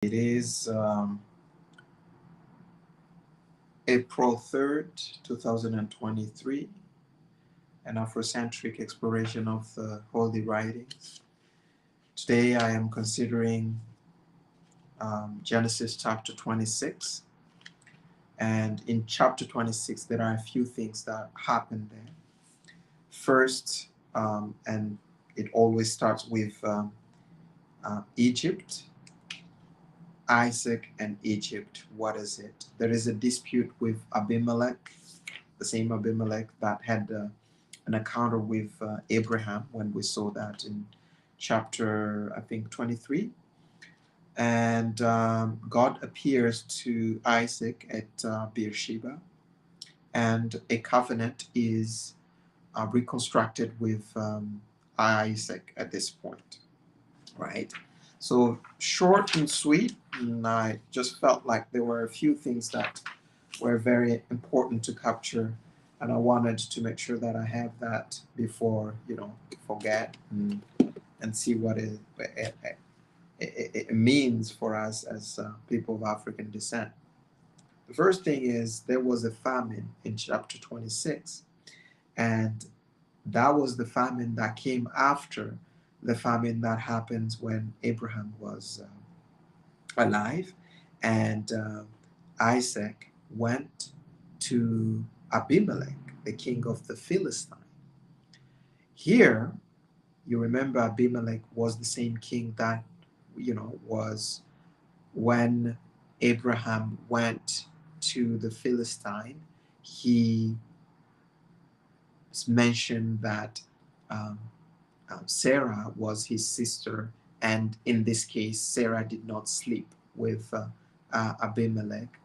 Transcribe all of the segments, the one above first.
It is April 3rd, 2023, an Afro-centric exploration of the Holy Writings. Today I am considering Genesis chapter 26. And in chapter 26, there are a few things that happen there. First, and it always starts with Egypt. Isaac and Egypt. What is it? There is a dispute with Abimelech, the same Abimelech that had an encounter with Abraham when we saw that in chapter, I think, 23. And God appears to Isaac at Beer-Sheba, and a covenant is reconstructed with Isaac at this point, right? So short and sweet, and I just felt like there were a few things that were very important to capture, and I wanted to make sure that I have that before forget and see what it means for us as people of African descent. The first thing is there was a famine in chapter 26, and that was the famine that came after the famine that happens when Abraham was alive, and Isaac went to Abimelech, the king of the Philistines. Here, you remember Abimelech was the same king that, was when Abraham went to the Philistine. He mentioned that um, Sarah was his sister, and in this case, Sarah did not sleep with Abimelech.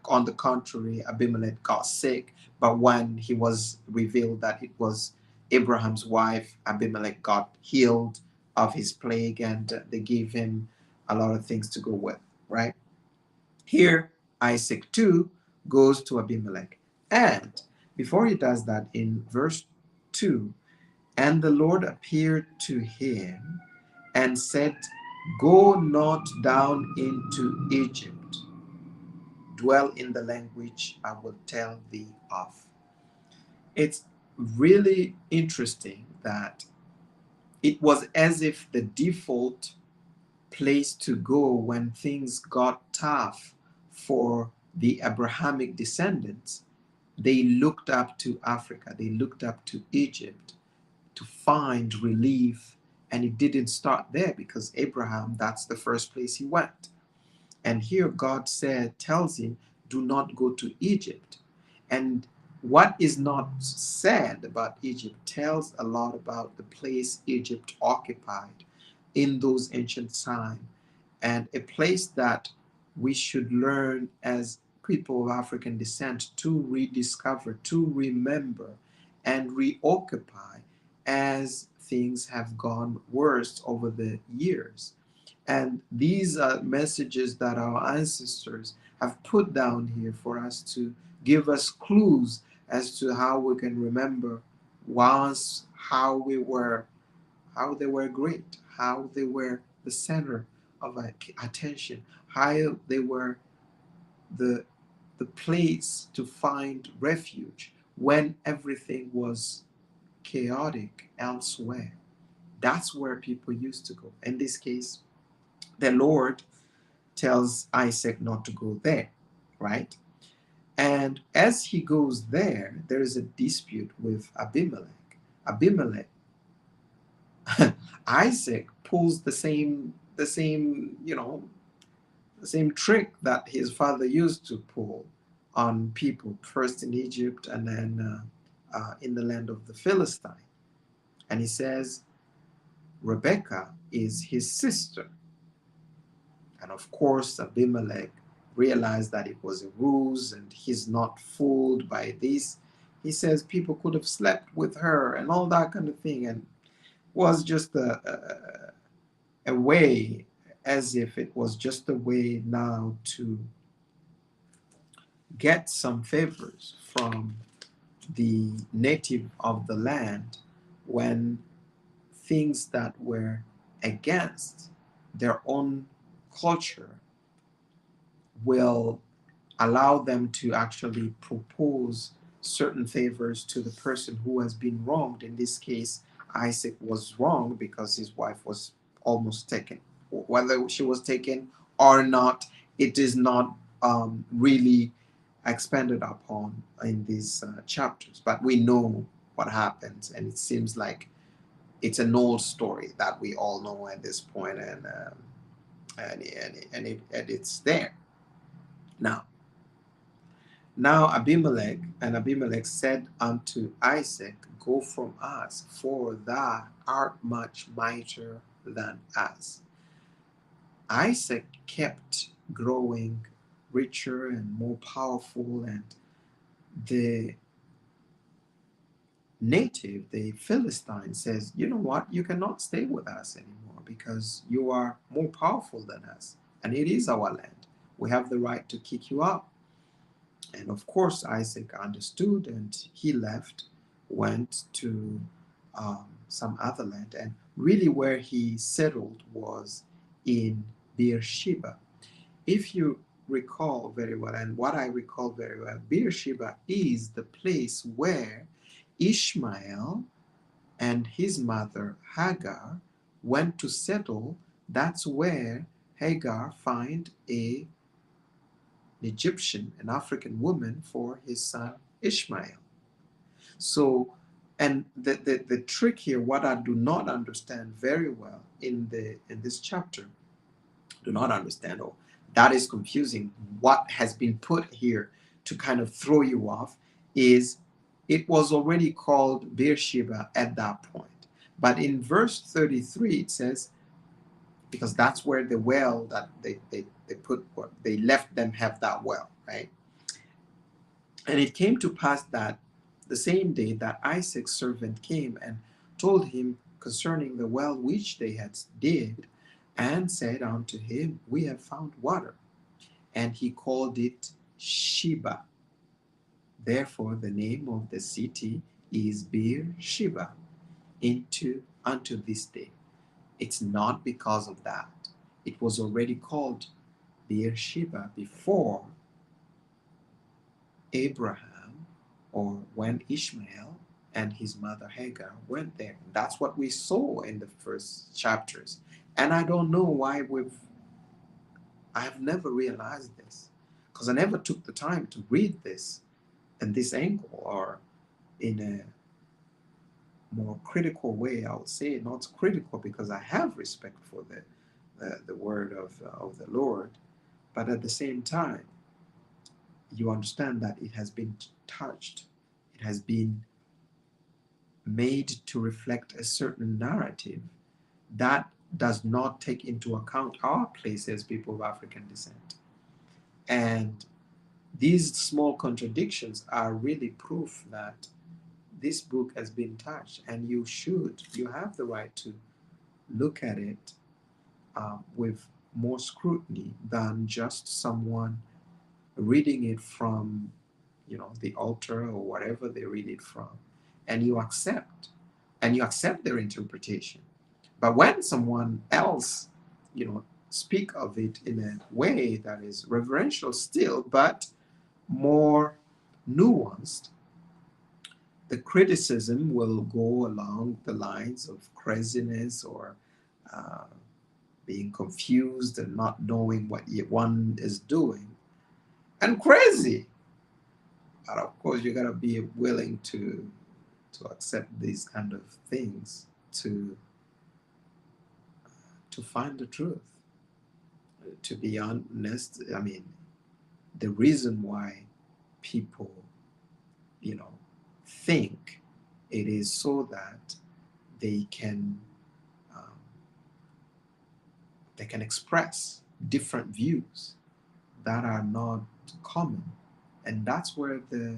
On the contrary, Abimelech got sick, but when he was revealed that it was Abraham's wife, Abimelech got healed of his plague, and they gave him a lot of things to go with, right? Here, Isaac too goes to Abimelech. And before he does that, in verse 2, and the Lord appeared to him and said, go not down into Egypt, dwell in the land which I will tell thee of. It's really interesting that it was as if the default place to go when things got tough for the Abrahamic descendants, they looked up to Africa, they looked up to Egypt to find relief. And it didn't start there because Abraham, that's the first place he went. And here God tells him, do not go to Egypt. And what is not said about Egypt tells a lot about the place Egypt occupied in those ancient times, and a place that we should learn as people of African descent to rediscover, to remember, and reoccupy as things have gone worse over the years. And these are messages that our ancestors have put down here for us to give us clues as to how we can remember once how they were great, how they were the center of attention, how they were the the place to find refuge when everything was chaotic elsewhere. That's where people used to go. In this case, the Lord tells Isaac not to go there, right? And as he goes there, there is a dispute with Abimelech. Abimelech, Isaac pulls the same trick that his father used to pull on people, first in Egypt and then in the land of the Philistine. And he says, Rebecca is his sister. And of course, Abimelech realized that it was a ruse and he's not fooled by this. He says people could have slept with her and all that kind of thing, and was just a way, as if it was just a way now to get some favors from the native of the land when things that were against their own culture will allow them to actually propose certain favors to the person who has been wronged. In this case, Isaac was wrong because his wife was almost taken. Whether she was taken or not, it is not really expanded upon in these chapters. But we know what happens, and it seems like it's an old story that we all know at this point, and it's there now. Now Abimelech said unto Isaac, Go from us, for thou art much mightier than us. Isaac kept growing richer and more powerful, and the native, the Philistine, says, You know what? You cannot stay with us anymore because you are more powerful than us, and it is our land. We have the right to kick you out. And of course, Isaac understood, and he left, went to some other land. And really, where he settled was in Beer-Sheeba. If you recall very well, and what I recall very well, Beer-Sheeba is the place where Ishmael and his mother Hagar went to settle. That's where Hagar find an Egyptian, an African woman, for his son Ishmael. So, and the trick here, what I do not understand very well in this chapter, do not understand, or that is confusing, what has been put here to kind of throw you off, is it was already called Beer-Sheba at that point. But in verse 33, it says, because that's where the well that they put, they left them have that well, right? And it came to pass that the same day that Isaac's servant came and told him concerning the well which they had digged, and said unto him, We have found water. And he called it Sheba. Therefore the name of the city is Beer-Sheba unto this day. It's not because of that. It was already called Beer-Sheba before Abraham, or when Ishmael and his mother Hagar went there. That's what we saw in the first chapters. And I don't know why I have never realized this, because I never took the time to read this in this angle, or in a more critical way. I would say not critical because I have respect for the word of the Lord, but at the same time, you understand that it has been touched, it has been made to reflect a certain narrative that does not take into account our place as people of African descent. And these small contradictions are really proof that this book has been touched, and you have the right to look at it with more scrutiny than just someone reading it from, the altar or whatever they read it from, and you accept their interpretation. But when someone else, speak of it in a way that is reverential still, but more nuanced, the criticism will go along the lines of craziness, or uh, being confused and not knowing what one is doing, and crazy. But of course, you gotta be willing to accept these kind of things to find the truth. To be honest, I mean, the reason why people, think it is so that they can um, express different views that are not common, and that's where the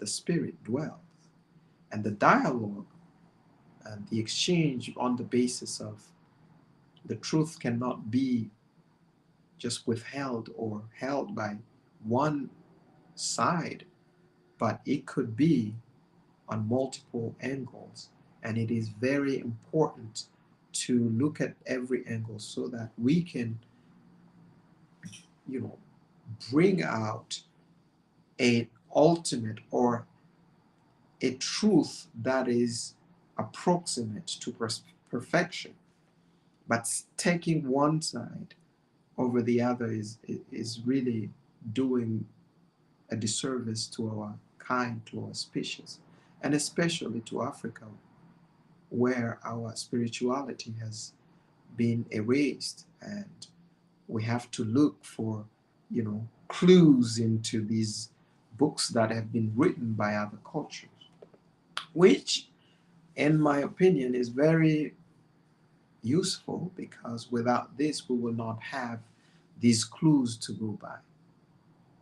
spirit dwells, and the dialogue and the exchange on the basis of the truth cannot be just withheld or held by one side, but it could be on multiple angles. And it is very important to look at every angle so that we can you know, bring out a ultimate or a truth that is approximate to perfection, but taking one side over the other is really doing a disservice to our kind, to our species, and especially to Africa, where our spirituality has been erased, and we have to look for, clues into these books that have been written by other cultures, which, in my opinion, is very useful, because without this, we will not have these clues to go by.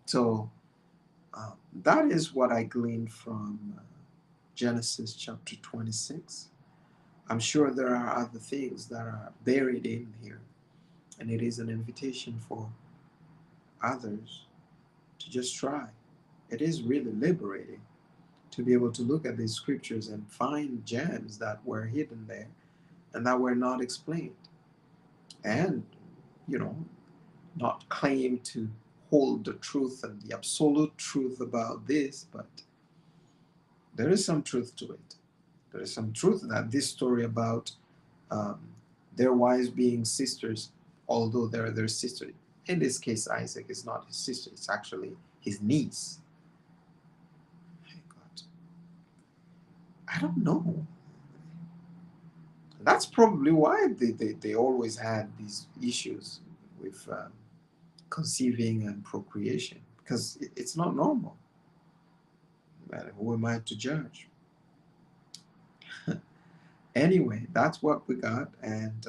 So that is what I gleaned from Genesis chapter 26. I'm sure there are other things that are buried in here, and it is an invitation for others to just try. It is really liberating to be able to look at these scriptures and find gems that were hidden there and that were not explained. And, you know, not claim to hold the truth and the absolute truth about this, but there is some truth to it. There is some truth that this story about um, their wives being sisters, although they're their sister. In this case, Isaac is not his sister, it's actually his niece. My God. I don't know. That's probably why they always had these issues with conceiving and procreation, because it's not normal. Man, who am I to judge? Anyway, that's what we got, and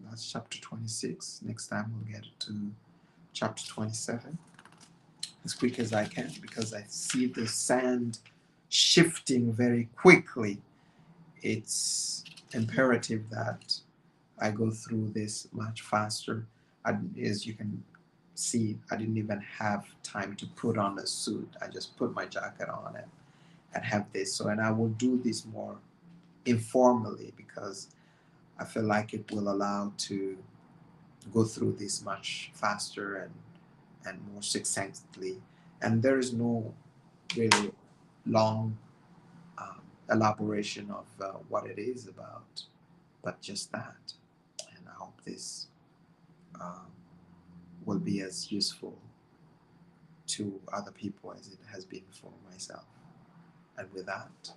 that's chapter 26. Next time we'll get to chapter 27 as quick as I can, because I see the sand shifting very quickly. It's imperative that I go through this much faster. As you can see, I didn't even have time to put on a suit. I just put my jacket on and have this. So, and I will do this more informally, because I feel like it will allow to go through this much faster and more succinctly. And there is no really long elaboration of what it is about, but just that. And I hope this um, will be as useful to other people as it has been for myself. And with that,